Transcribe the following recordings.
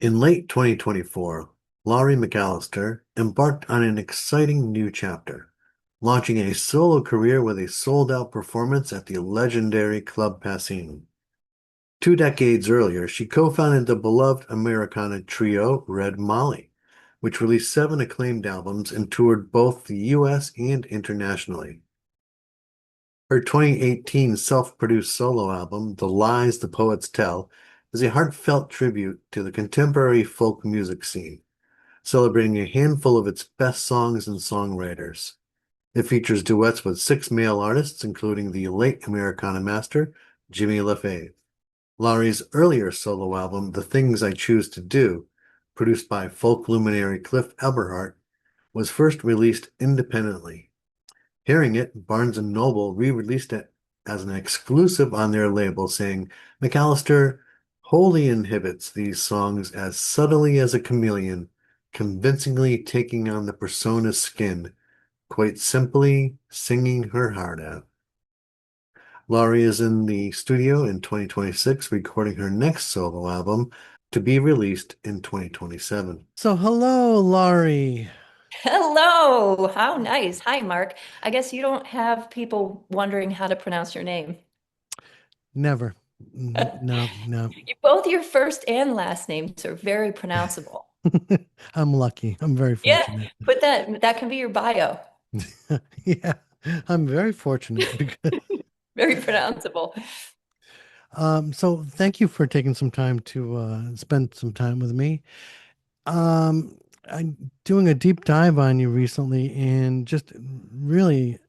In late 2024, Laurie MacAllister embarked on an exciting new chapter, launching a solo career with a sold-out performance at the legendary Club Passim. 2 decades earlier, she co-founded the beloved Americana trio Red Molly, which released 7 acclaimed albums and toured both the US and internationally. Her 2018 self-produced solo album, The Lies the Poets Tell, is a heartfelt tribute to the contemporary folk music scene, celebrating a handful of its best songs and songwriters. It features duets with 6 male artists, including the late Americana master, Jimmy LaFave. Laurie's earlier solo album, The Things I Choose to Do, produced by folk luminary Cliff Eberhardt, was first released independently. Hearing it, Barnes& and Noble re-released it as an exclusive on their label, saying, MacAllister wholly inhabits these songs as subtly as a chameleon, convincingly taking on the persona's skin, quite simply singing her heart out. Laurie is in the studio in 2026 recording her next solo album to be released in 2027. So hello, Laurie. Hello, how nice. Hi, Mark. I guess you don't have people wondering how to pronounce your name. Never. No, no. Both your first and last names are very pronounceable. I'm lucky. I'm very Yeah, fortunate. put that can be your bio. Yeah, I'm very fortunate because Very pronounceable. so thank you for taking some time to spend some time with me. I'm doing a deep dive on you recently and just really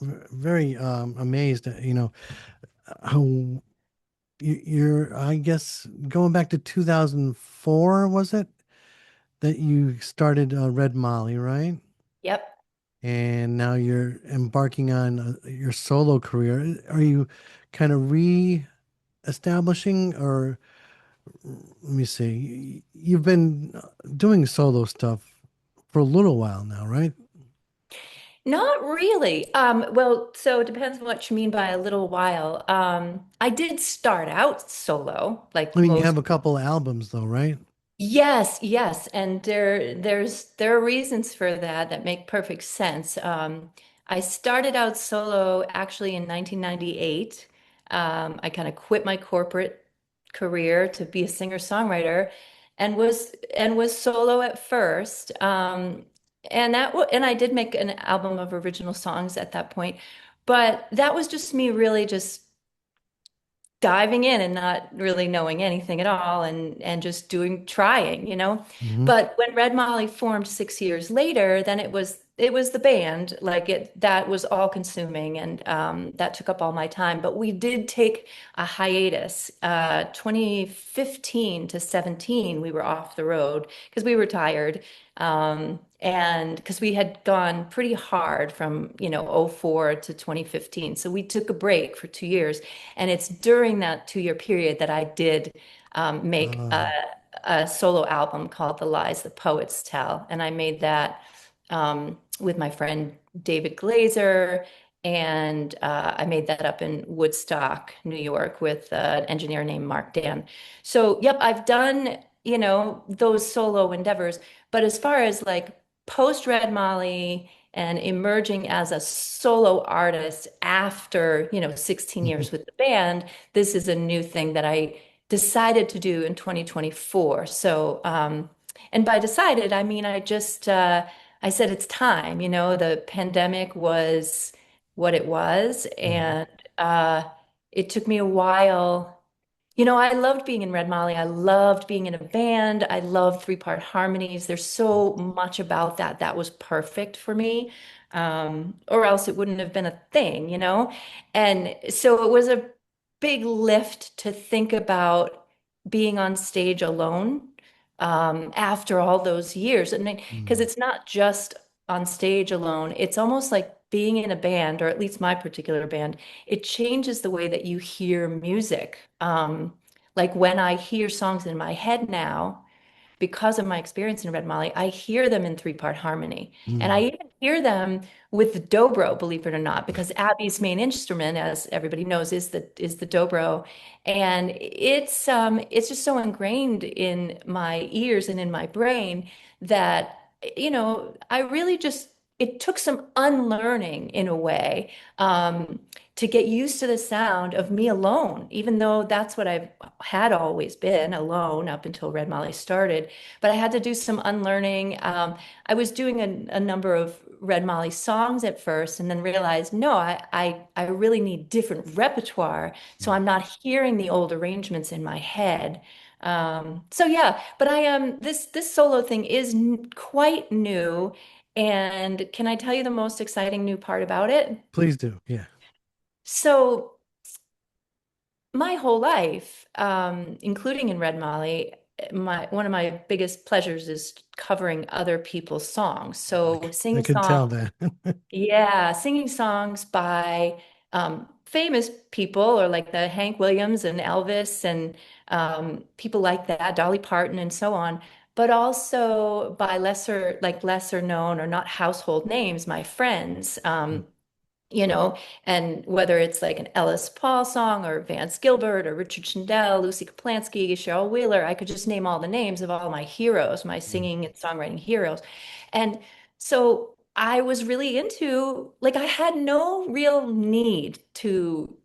very amazed at, how you're, I guess, going back to 2004, was it that you started Red Molly, right? Yep. And now you're embarking on your solo career. Are you kind of re-establishing, or let me see, you've been doing solo stuff for a little while now, right? Not really. Well, so it depends on what you mean by a little while. I did start out solo, I like mean, you have most. a couple albums though, right? Yes, yes, and there are reasons for that that make perfect sense. I started out solo actually in 1998. I kind of quit my corporate career to be a singer-songwriter, and was solo at first. And I did make an album of original songs at that point, but that was just me really just diving in and not really knowing anything at all and just trying. Hmm. But when Red Molly formed 6 years later, then it was the band, like it that was all consuming, and that took up all my time. But we did take a hiatus. 2015 to 17 we were off the road because we were tired. And because we had gone pretty hard from '04 to 2015, so we took a break for 2 years. And it's during that 2 year period that I did make Uh, a solo album called The Lies the Poets Tell. And I made that with my friend David Glazer. And I made that up in Woodstock, New York, with an engineer named Mark Dan. So, yep, I've done, those solo endeavors. But as far as like post Red Molly and emerging as a solo artist after 16 years with the band, this is a new thing that I decided to do in 2024. So and by decided I mean I said it's time. The pandemic was what it was, mhm. and it took me a while. I loved being in Red Molly. I loved being in a band. I love three-part harmonies. There's so much about that that was perfect for me. Or else it wouldn't have been a thing. And so it was a big lift to think about being on stage alone after all those years. And because Mm. it's not just on stage alone, it's almost like being in a band, or at least my particular band, it changes the way that you hear music. Like when I hear songs in my head now, because of my experience in Red Molly, I hear them in three-part harmony. And I Mm. even hear them with the dobro, believe it or not, because Abby's main instrument, as everybody knows, is the dobro, and it's just so ingrained in my ears and in my brain that I really just it took some unlearning in a way to get used to the sound of me alone, even though that's what I've had always been alone up until Red Molly started. But I had to do some unlearning. I was doing a number of Red Molly songs at first and then realized, no, I really need different repertoire. So I'm not hearing the old arrangements in my head. So yeah, but I am this solo thing is quite new. And can I tell you the most exciting new part about it? Please do. Yeah. So my whole life, including in Red Molly, my one of my biggest pleasures is covering other people's songs. So I singing could tell songs, that. yeah, singing songs by famous people or like the Hank Williams and Elvis and people like that, Dolly Parton and so on, but also by lesser known or not household names, my friends. You know, and whether it's like an Ellis Paul song or Vance Gilbert or Richard Shindell, Lucy Kaplansky, Cheryl Wheeler, I could just name all the names of all my heroes, my singing and songwriting heroes. And so I was really into, like, I had no real need to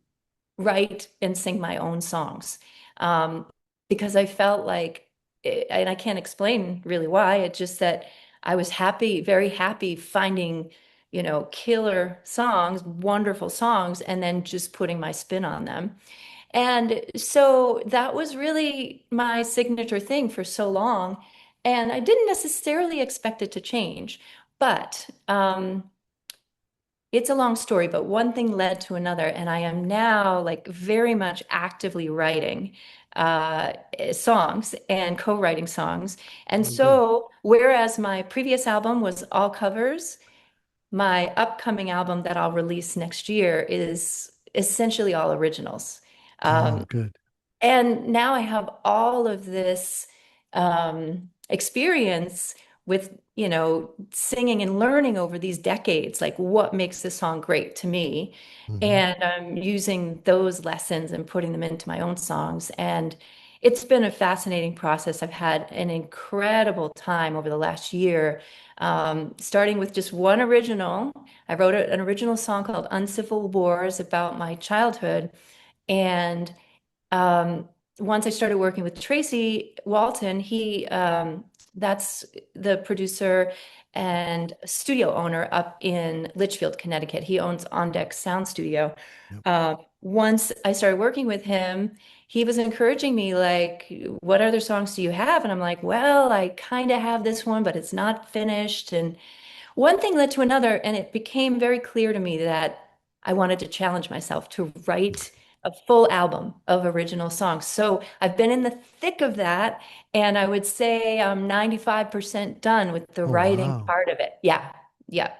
write and sing my own songs um, because I felt like, and I can't explain really why, it's just that I was happy, very happy finding, killer songs, wonderful songs, and then just putting my spin on them. And so that was really my signature thing for so long. And I didn't necessarily expect it to change, but it's a long story, but one thing led to another, and I am now like very much actively writing uh, songs and co-writing songs. And Oh, good. so, whereas my previous album was all covers, my upcoming album that I'll release next year is essentially all originals. Oh, Um, good. and now I have all of this experience with, singing and learning over these decades, like what makes this song great to me. Hmm. And I'm using those lessons and putting them into my own songs. And it's been a fascinating process. I've had an incredible time over the last year, starting with just one original. I wrote an original song called Uncivil Wars about my childhood. And um, once I started working with Tracy Walton, that's the producer and studio owner up in Litchfield, Connecticut. He owns On Deck Sound Studio. Yep. Once I started working with him, he was encouraging me, like, what other songs do you have? And I'm like, well, I kind of have this one, but it's not finished. And one thing led to another, and it became very clear to me that I wanted to challenge myself to write a full album of original songs. So I've been in the thick of that, and I would say I'm 95% done with the Oh, writing wow. part of it. Yeah, yeah.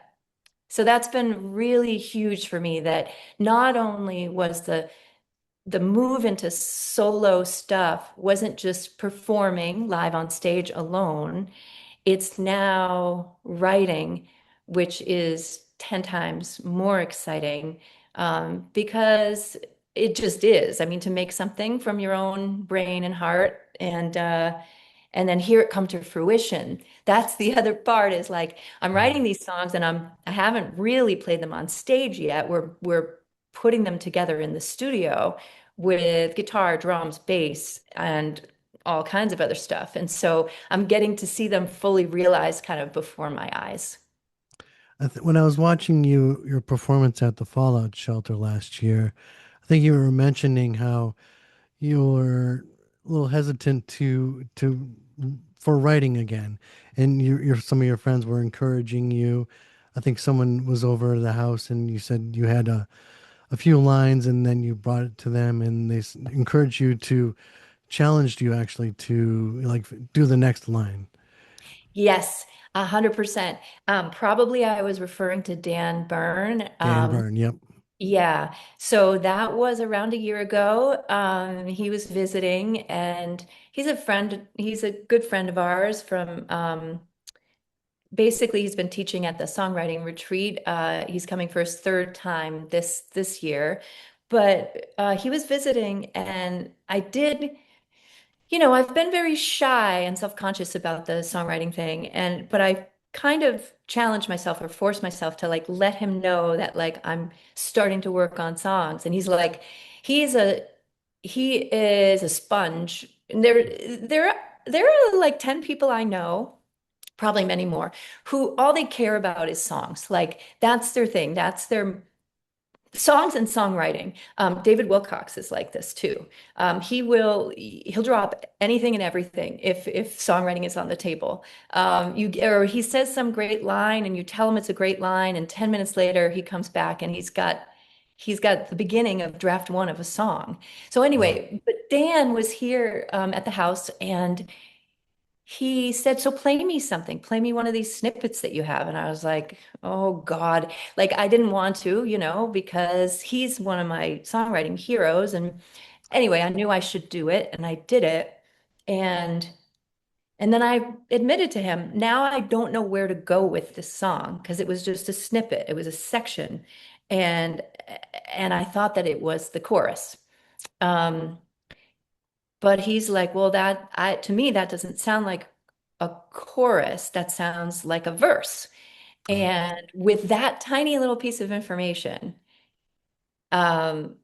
So that's been really huge for me that not only was the move into solo stuff wasn't just performing live on stage alone, it's now writing, which is 10 times more exciting because it just is. I mean, to make something from your own brain and heart and then hear it come to fruition. That's the other part is like I'm writing Mm. these songs and I haven't really played them on stage yet. We're putting them together in the studio with guitar, drums, bass, and all kinds of other stuff. And so I'm getting to see them fully realized kind of before my eyes. When I was watching your performance at the Fallout shelter last year, I think you were mentioning how you were a little hesitant to for writing again, and your some of your friends were encouraging you. I think someone was over the house, and you said you had a few lines, and then you brought it to them, and they encouraged you to challenged you actually to like do the next line. Yes, 100%. Probably I was referring to Dan Byrne. Dan Byrne. Yep. Yeah, so that was around a year ago. He was visiting, and he's a friend. He's a good friend of ours from basically he's been teaching at the songwriting retreat. He's coming for his third time this year, but he was visiting, and I did. I've been very shy and self-conscious about the songwriting thing, but I kind of challenged myself or forced myself to like let him know that like I'm starting to work on songs. And he's like, he's a he is a sponge. And there are like 10 people I know, probably many more, who all they care about is songs. Like that's their thing. That's their songs and songwriting. David Wilcox is like this too. He'll drop anything and everything if songwriting is on the table. Or he says some great line and you tell him it's a great line, and 10 minutes later he comes back and he's got the beginning of draft one of a song. So Wow. anyway, but Dan was here at the house, and he said, "So play me something. Play me one of these snippets that you have." And I was like, "Oh God." Like I didn't want to, because he's one of my songwriting heroes. And anyway, I knew I should do it, and I did it. And and then I admitted to him, now I don't know where to go with this song because it was just a snippet. It was a section. And and I thought that it was the chorus. Um, but he's like, well, to me, that doesn't sound like a chorus. That sounds like a verse. Oh, And with that tiny little piece of information, um,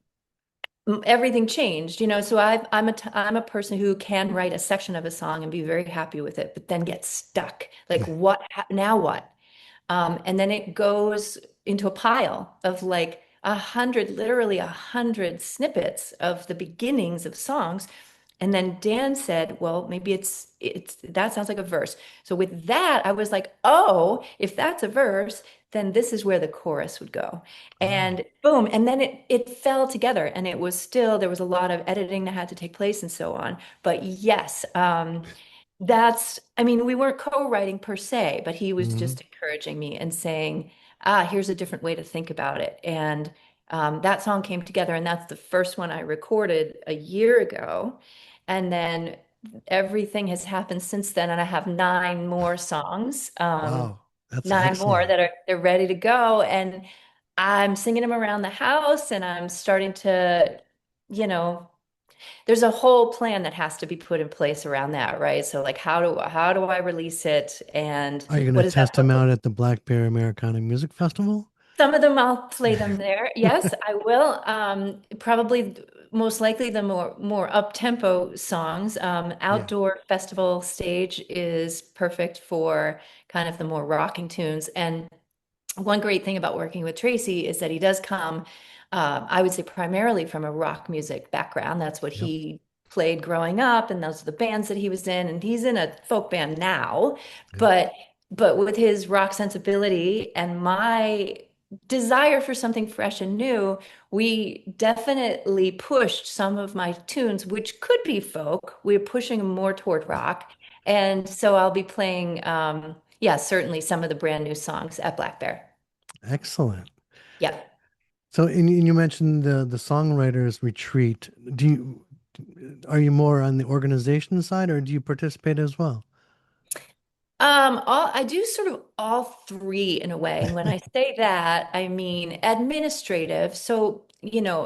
everything changed, So I'm a person who can write a section of a song and be very happy with it, but then get stuck. Like, now what? And then it goes into a pile of like 100, literally 100 snippets of the beginnings of songs. And then Dan said, well, maybe that sounds like a verse. So with that, I was like, oh, if that's a verse, then this is where the chorus would go. oh, And boom. And then it fell together, and there was a lot of editing that had to take place and so on. But yes, I mean, we weren't co-writing per se, but he was Hmm. just encouraging me and saying, here's a different way to think about it. And that song came together, and that's the first one I recorded a year ago. And then everything has happened since then, and I have nine more songs, Wow, that's nine more excellent. that they're ready to go. And I'm singing them around the house, and I'm starting to, you know, there's a whole plan that has to be put in place around that, right? So like how do I release it, and Are you going what to does that test look him like? out at the Black Bear Americana Music Festival? Some of them I'll play them there. Yes, I will. Probably most likely the more up-tempo songs. Yeah. Outdoor festival stage is perfect for kind of the more rocking tunes. And one great thing about working with Tracy is that he does come, I would say, primarily from a rock music background. That's what Yep. he played growing up, and those are the bands that he was in. And he's in a folk band now, Yeah. but with his rock sensibility and my desire for something fresh and new, we definitely pushed some of my tunes, which could be folk. We're pushing them more toward rock. And so I'll be playing, yeah, certainly some of the brand new songs at Black Bear. Excellent. Yeah. So, and you mentioned the songwriters retreat. Are you more on the organization side, or do you participate as well? I do sort of all three in a way. And when I say that, I mean administrative. So,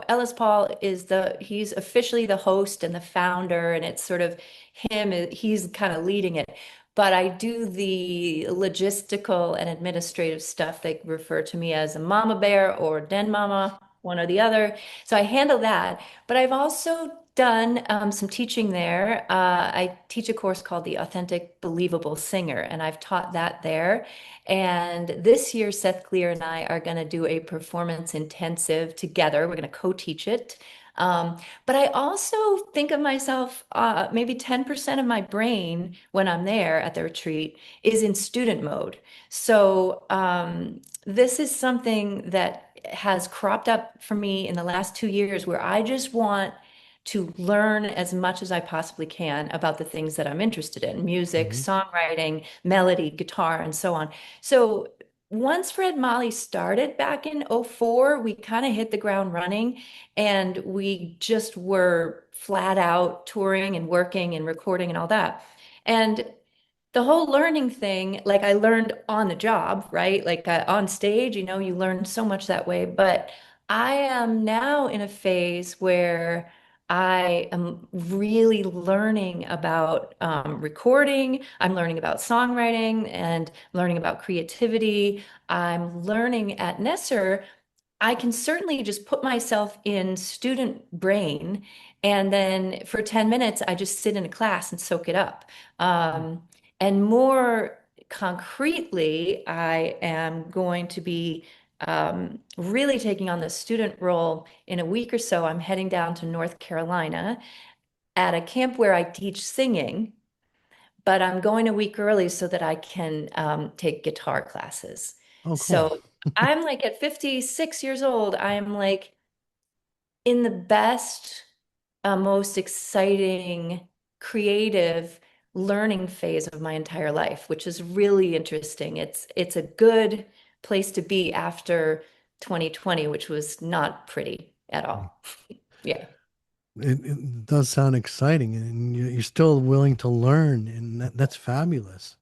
Ellis Paul he's officially the host and the founder, and it's sort of he's kind of leading it. But I do the logistical and administrative stuff. They refer to me as a mama bear or den mama, one or the other. So I handle that. But I've also done some teaching there. I teach a course called The Authentic Believable Singer, and I've taught that there. And this year, Seth Clear and I are going to do a performance intensive together. We're going to co-teach it. Um, but I also think of myself, maybe 10% of my brain when I'm there at the retreat is in student mode. So this is something that has cropped up for me in the last 2 years where I just want to learn as much as I possibly can about the things that I'm interested in, music, Hmm. songwriting, melody, guitar, and so on. So once Fred Molly started back in '04, we kind of hit the ground running, and we just were flat out touring and working and recording and all that. And the whole learning thing, like I learned on the job, right? Like on stage, you learn so much that way. But I am now in a phase where I am really learning about recording. I'm learning about songwriting and learning about creativity. I'm learning at Nesser. I can certainly just put myself in student brain, and then for 10 minutes, I just sit in a class and soak it up. Um, and more concretely, I am going to be really taking on the student role in a week or so. I'm heading down to North Carolina at a camp where I teach singing, but I'm going a week early so that I can take guitar classes. Oh, cool. So I'm like at 56 years old, I'm like in the best, most exciting, creative learning phase of my entire life, which is really interesting. It's a good place to be after 2020, which was not pretty at all. Yeah. It does sound exciting, and you're still willing to learn, and that's fabulous.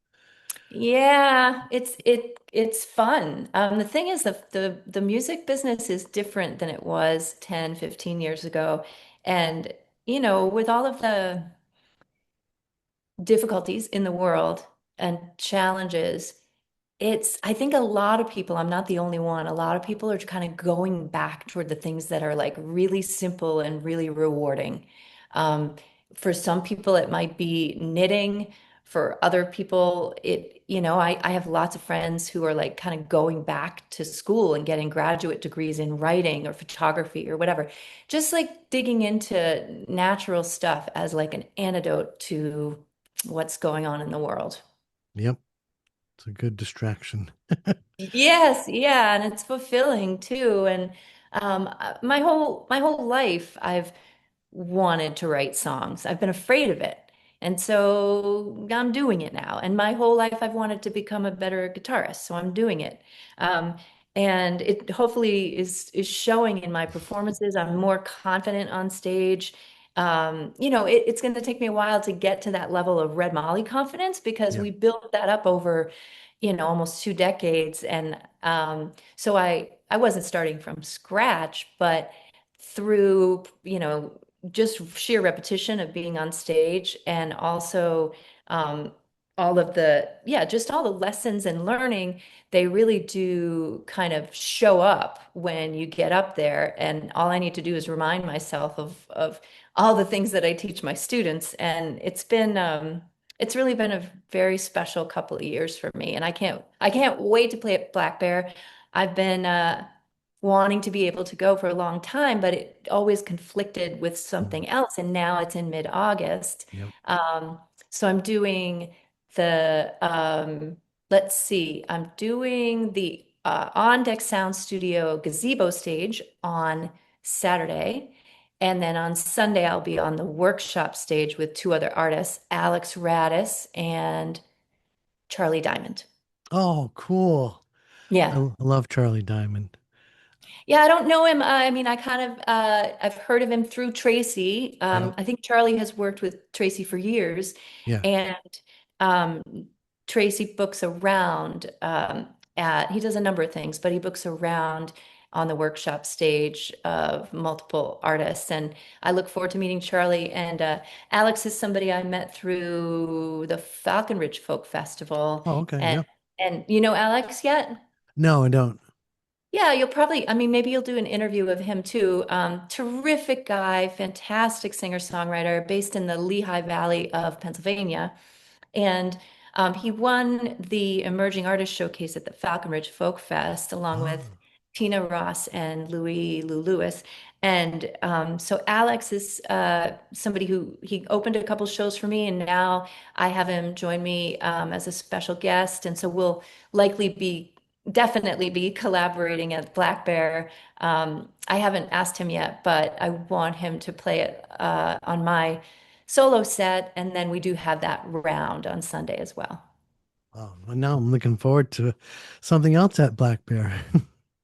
Yeah, it's fun. The thing is the music business is different than it was 10, 15 years ago. And with all of the difficulties in the world and challenges, I think a lot of people, I'm not the only one, a lot of people are kind of going back toward the things that are like really simple and really rewarding. Um, for some people, it might be knitting. For other people, I have lots of friends who are like kind of going back to school and getting graduate degrees in writing or photography or whatever. Just like digging into natural stuff as like an antidote to what's going on in the world. Yep, it's a good distraction. Yes, yeah, and it's fulfilling too. And my whole life, I've wanted to write songs. I've been afraid of it, and so I'm doing it now. And my whole life, I've wanted to become a better guitarist, so I'm doing it. Um, and it hopefully is showing in my performances. I'm more confident on stage. It's going to take me a while to get to that level of Red Molly confidence because Yeah. we built that up over almost 2 decades. And so I wasn't starting from scratch, but through, just sheer repetition of being on stage and also um, all of just all the lessons and learning, they really do kind of show up when you get up there. And all I need to do is remind myself of all the things that I teach my students. And it's really been a very special couple of years for me, and I can't wait to play at Black Bear. I've been wanting to be able to go for a long time, but it always conflicted with Mhm. something else, and now it's in mid-August. Yep. Um, so I'm doing the let's see, I'm doing the On Deck Sound Studio gazebo stage on Saturday. And then on Sunday, I'll be on the workshop stage with two other artists, Alex Radis and Charlie Diamond. Oh, cool. I, Yeah. I love Charlie Diamond. Yeah, I don't know him. I mean, I've heard of him through Tracy. Yep. I think Charlie has worked with Tracy for years, Yeah. and um, Tracy books around he does a number of things, but he books around on the workshop stage of multiple artists. And I look forward to meeting Charlie. And Alex is somebody I met through the Falcon Ridge Folk Festival. Oh, okay. And Yep. and you know Alex yet? No, I don't. Yeah, you'll probably, I mean, maybe you'll do an interview of him too. Terrific guy, fantastic singer-songwriter based in the Lehigh Valley of Pennsylvania. And he won the Emerging Artist Showcase at the Falcon Ridge Folk Fest along with Oh, Tina Ross and Louis Lou Lewis. And so Alex is somebody who he opened a couple shows for me, and now I have him join me as a special guest. And so we'll likely definitely be collaborating at Black Bear. I haven't asked him yet, but I want him to play it on my solo set, and then we do have that round on Sunday as well. oh, well, now I'm looking forward to something else at Black Bear.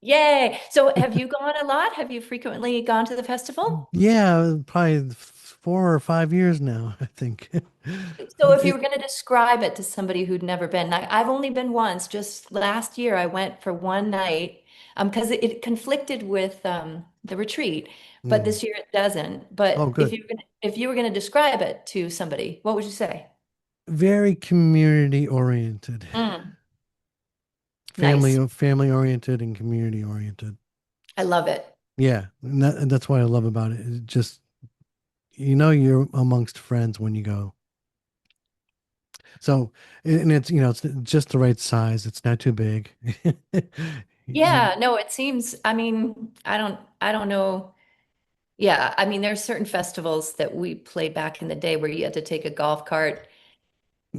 Yay! So have you gone a lot? Have you frequently gone to the festival? Yeah, probably 4 or 5 years now, I think. So if you It- were going to describe it to somebody who'd never been, I've only been once. Just last year, I went for one night because it conflicted with the retreat, but mm. this year it doesn't. Oh, But good. if you were going to describe it to somebody, what would you say? Very community oriented, Mm, nice. family oriented, and community oriented. I love it. Yeah, and that's what I love about it. It just you're amongst friends when you go. So, and it's it's just the right size. It's not too big. You- Yeah, no, it seems, I mean, I don't know. Yeah, I mean, there's certain festivals that we played back in the day where you had to take a golf cart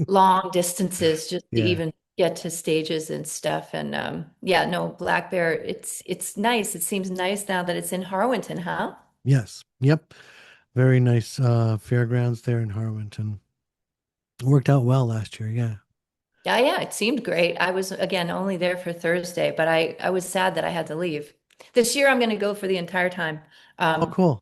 long distances just to yeah. even get to stages and stuff. And yeah, no, Black Bear, it's nice. It seems nice now that it's in Harwinton, huh? Yes. Yep. Very nice fairgrounds there in Harwinton. Worked out well last year. Yeah. Yeah, yeah, it seemed great. I was again only there for Thursday, but I was sad that I had to leave. This year I'm going to go for the entire time. Oh, Um, cool.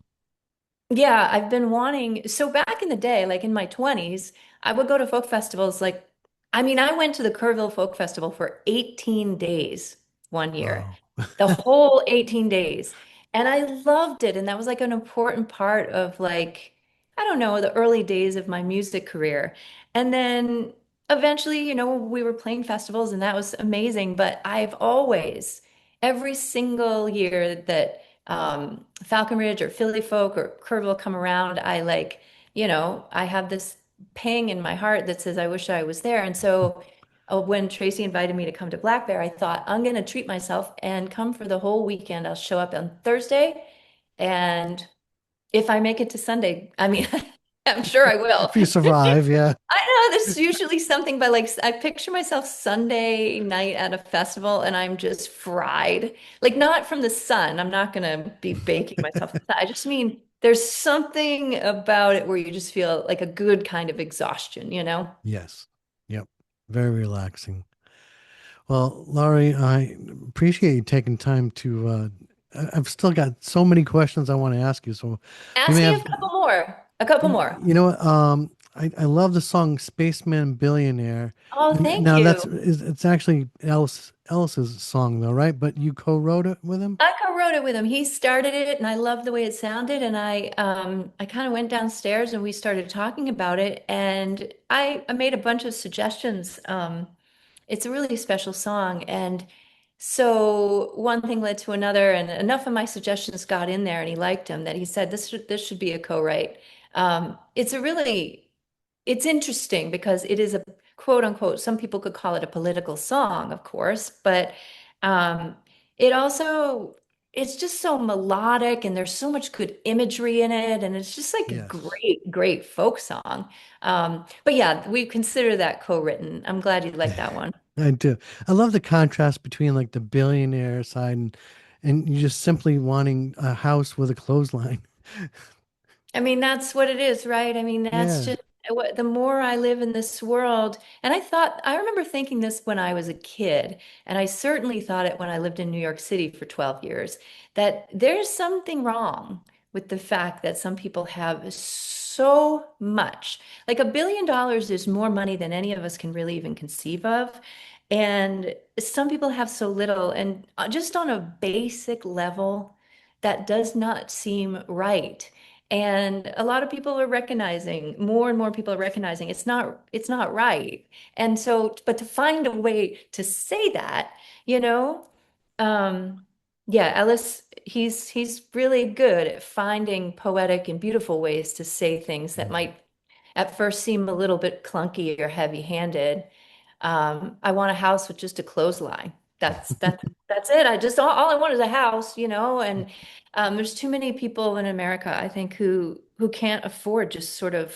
Yeah, I've been wanting. So back in the day, like in my 20s, I would go to folk festivals. Like, I mean, I went to the Kerrville Folk Festival for 18 days one year, Wow. the whole 18 days. And I loved it. And that was like an important part of like, I don't know, the early days of my music career. And then eventually, we were playing festivals and that was amazing. But I've always, every single year that Falcon Ridge or Philly Folk or Kerrville come around, I like, I have this pang in my heart that says I wish I was there. And so when Tracy invited me to come to Black Bear, I thought I'm going to treat myself and come for the whole weekend. I'll show up on Thursday, and if I make it to Sunday, I mean, I'm sure I will. If you survive, yeah. I know there's usually something, but like I picture myself Sunday night at a festival and I'm just fried. Like not from the sun. I'm not gonna be baking myself. I just mean there's something about it where you just feel like a good kind of exhaustion, you know? Yes. Yep. Very relaxing. Well, Laurie, I appreciate you taking time to I've still got so many questions I want to ask you, so we may Ask me a have couple more. A couple more. you know what I love the song Spaceman Billionaire. Oh, And thank now you. it's actually Ellis's song though, right? But you co-wrote it with him? I co-wrote it with him. He started it and I loved the way it sounded. And I kind of went downstairs and we started talking about it. And I made a bunch of suggestions. It's a really special song. And so one thing led to another, and enough of my suggestions got in there and he liked them that he said this should be a co-write. It's a really it's interesting because it is a quote unquote, some people could call it a political song, of course, but um, it also, it's just so melodic and there's so much good imagery in it. And it's just like a Yes. great, great folk song. But yeah, we consider that co-written. I'm glad you like that one. I do. I love the contrast between like the billionaire side and you just simply wanting a house with a clothesline. I mean, that's what it is, right? I mean, that's Yeah. just what the more I live in this world. And I remember thinking this when I was a kid, and I certainly thought it when I lived in New York City for 12 years, that there's something wrong with the fact that some people have so much. Like $1 billion is more money than any of us can really even conceive of. And some people have so little, and just on a basic level, that does not seem right. And a lot of people are recognizing, more and more people are recognizing it's not right. And so, but to find a way to say that, you know, um, yeah, Ellis, he's really good at finding poetic and beautiful ways to say things that Mm. might at first seem a little bit clunky or heavy-handed. I want a house with just a clothesline. That's it. All I want is a house, and there's too many people in America, I think, who can't afford just sort of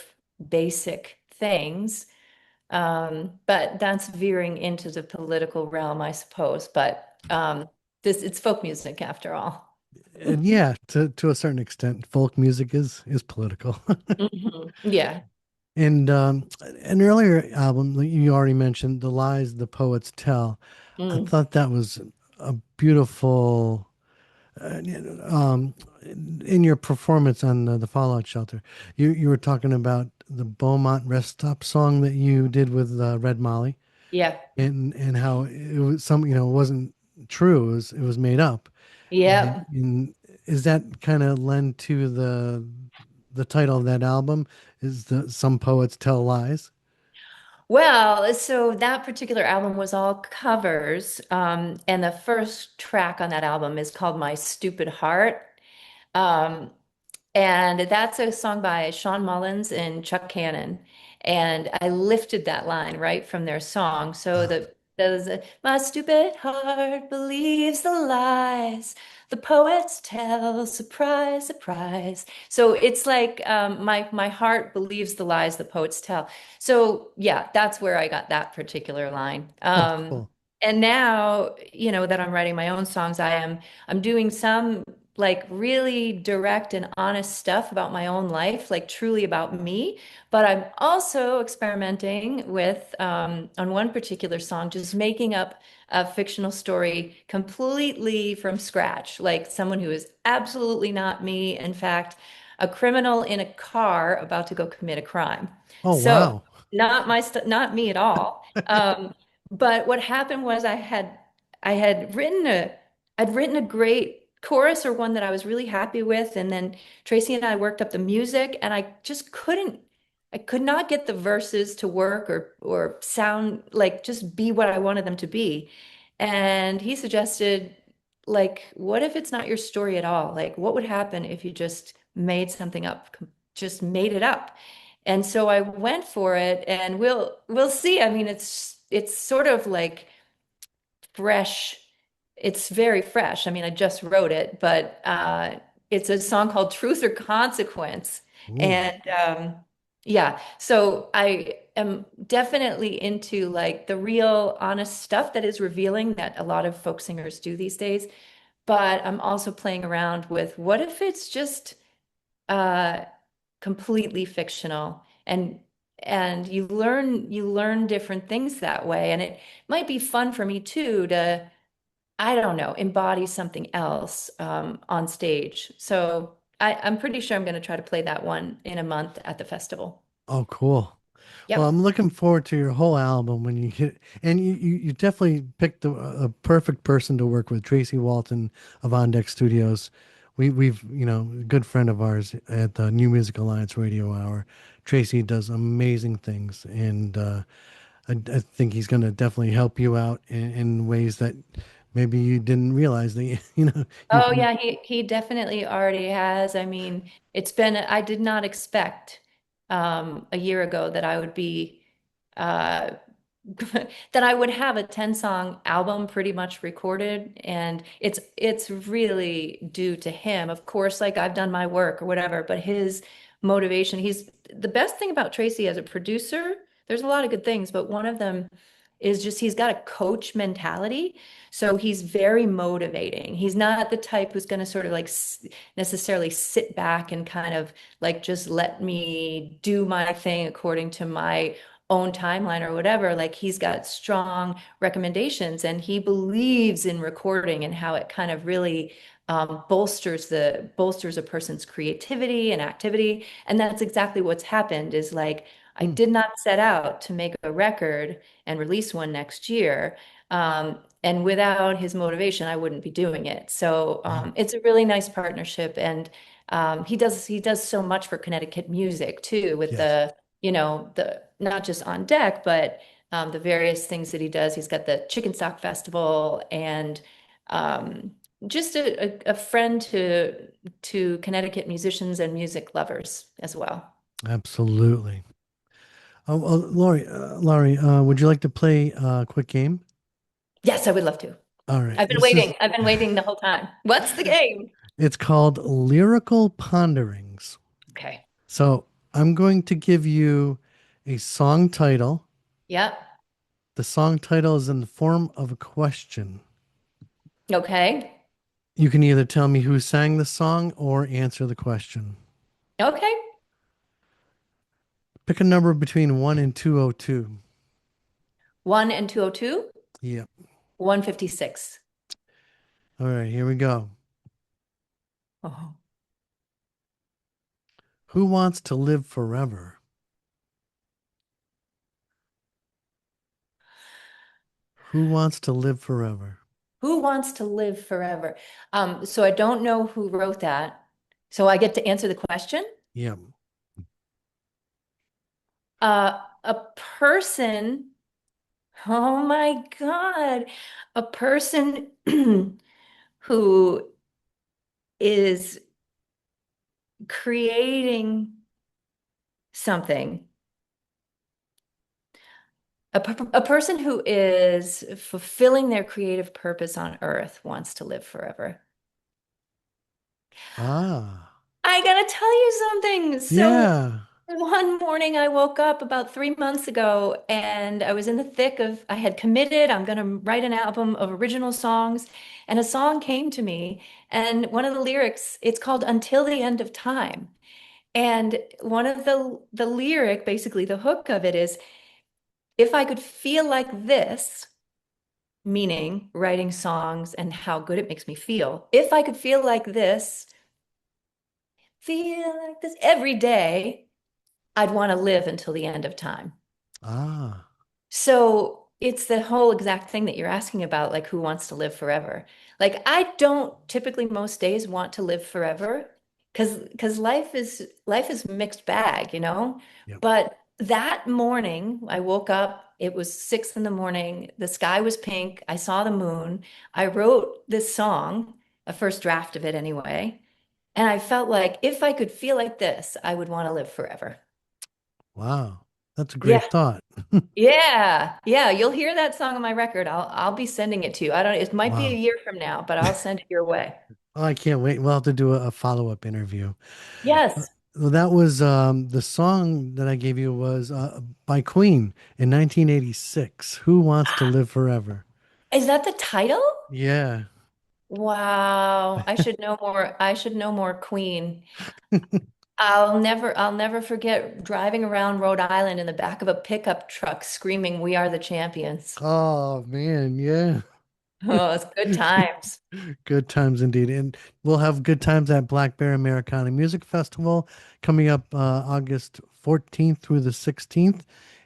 basic things. But that's veering into the political realm, I suppose. But it's folk music after all. And yeah, to a certain extent, folk music is political. Mhm. Yeah. And an earlier album that you already mentioned, The Lies the Poets Tell. I Mm. thought that was a beautiful in your performance on the Fallout Shelter, you were talking about the Beaumont Rest Stop song that you did with Red Molly, Yeah. and how it was some, it wasn't true. It was made up. Yep. And is that kind of lend to the title of that album? Is the Some Poets Tell Lies? Well, so that particular album was all covers, and the first track on that album is called My Stupid Heart. Um, And that's a song by Sean Mullins and Chuck Cannon. And I lifted that line right from their song. So Oh, the there's a, my stupid heart believes the lies the poets tell. Surprise, surprise. So it's like my heart believes the lies the poets tell. So yeah, that's where I got that particular line. oh, cool. And now, that I'm writing my own songs, I'm doing some like really direct and honest stuff about my own life, like truly about me. But I'm also experimenting with, on one particular song, just making up a fictional story completely from scratch, like someone who is absolutely not me. In fact, a criminal in a car about to go commit a crime. Oh, So wow. not me at all. But what happened was I had written I'd written a great chorus or one that I was really happy with, and then Tracy and I worked up the music, and I could not get the verses to work or sound like just be what I wanted them to be. And he suggested, like, what if it's not your story at all? Like, what would happen if you just made something up, just made it up? And so I went for it, and we'll see. I mean, it's sort of like fresh. It's very fresh. I mean, I just wrote it, but it's a song called Truth or Consequence. Ooh. And yeah, so I am definitely into like the real honest stuff that is revealing that a lot of folk singers do these days. But I'm also playing around with what if it's just uh, completely fictional, and you learn different things that way, and it might be fun for me too to, I don't know, embody something else on stage. So I'm pretty sure I'm going to try to play that one in a month at the festival. Oh, cool. Well, Yep. I'm looking forward to your whole album when you hit, and you definitely picked a perfect person to work with, Tracy Walton of On Deck Studios. We've, a good friend of ours at the New Music Alliance Radio Hour. Tracy does amazing things, and I think he's going to definitely help you out in ways that maybe you didn't realize that, you Oh can. yeah, he definitely already has. I mean, I did not expect a year ago that I would be uh that I would have a 10-song album pretty much recorded, and it's really due to him. Of course, like I've done my work or whatever, but his motivation, he's the best thing about Tracy as a producer. There's a lot of good things, but one of them is just he's got a coach mentality. So he's very motivating. He's not the type who's going to sort of like necessarily sit back and kind of like just let me do my thing according to my own timeline or whatever. Like he's got strong recommendations, and he believes in recording and how it kind of really bolsters a person's creativity and activity. And that's exactly what's happened. Is like I Hmm. did not set out to make a record and release one next year. And without his motivation, I wouldn't be doing it. So Wow. it's a really nice partnership, and he does so much for Connecticut music too, with Yes. the not just on deck, but the various things that he does. He's got the Chicken Stock Festival, and um, just a friend to Connecticut musicians and music lovers as well. Absolutely. Oh, well, Laurie, would you like to play a quick game? Yes, I would love to. All right. I've been This is waiting. I've been waiting the whole time. What's the game? It's called Lyrical Ponderings. Okay. So I'm going to give you a song title. Yep. The song title is in the form of a question. Okay. You can either tell me who sang the song or answer the question. Okay. Pick a number between 1 and 202. 1 and 202, Yep. 156. All right, here we go. Oh. Who wants to live forever? Who wants to live forever? Who wants to live forever? So I don't know who wrote that. So I get to answer the question. Yeah. A person, oh my God, a person who is creating something, a person who is fulfilling their creative purpose on earth wants to live forever. Ah. I gotta tell you something. So Yeah. one morning I woke up about 3 months ago and I was in the thick of, I had committed, I'm gonna write an album of original songs, and a song came to me, and one of the lyrics, it's called Until the End of Time. And one of the lyric, basically the hook of it is, if I could feel like this, meaning writing songs and how good it makes me feel. If I could feel like this every day, I'd want to live until the end of time. Ah. So it's the whole exact thing that you're asking about, like who wants to live forever? Like I don't typically most days want to live forever because life is mixed bag, you know? Yep. But that morning I woke up, it was 6 in the morning, the sky was pink, I saw the moon, I wrote this song, a first draft of it anyway, and I felt like if I could feel like this, I would want to live forever. Wow. That's a Yeah. great thought. Yeah, yeah, you'll hear that song on my record. I'll be sending it to you. I don't, it might be a Wow. year from now, but I'll send it your way. Oh, I can't wait. We'll have to do a follow-up interview. Yes. Well, that was the song that I gave you was by Queen in 1986. Who wants to live forever? Is that the title? Yeah. Wow. I should know more. I should know more Queen. I'll never forget driving around Rhode Island in the back of a pickup truck screaming, "We are the champions." Oh man, yeah. Oh, it's good times. Good times indeed. And we'll have good times at Black Bear Americana Music Festival coming up August 14th through the 16th.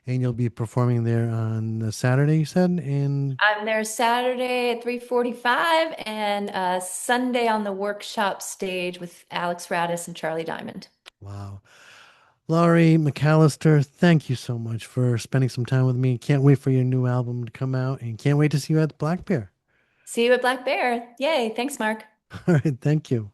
And you'll be performing there on the Saturday, you said? And I'm there Saturday at 3:45 and Sunday on the workshop stage with Alex Radis and Charlie Diamond. wow. Laurie MacAllister, thank you so much for spending some time with me. Can't wait for your new album to come out and can't wait to see you at the Black Bear. See you at Black Bear. Yay. Thanks, Mark. All right, thank you.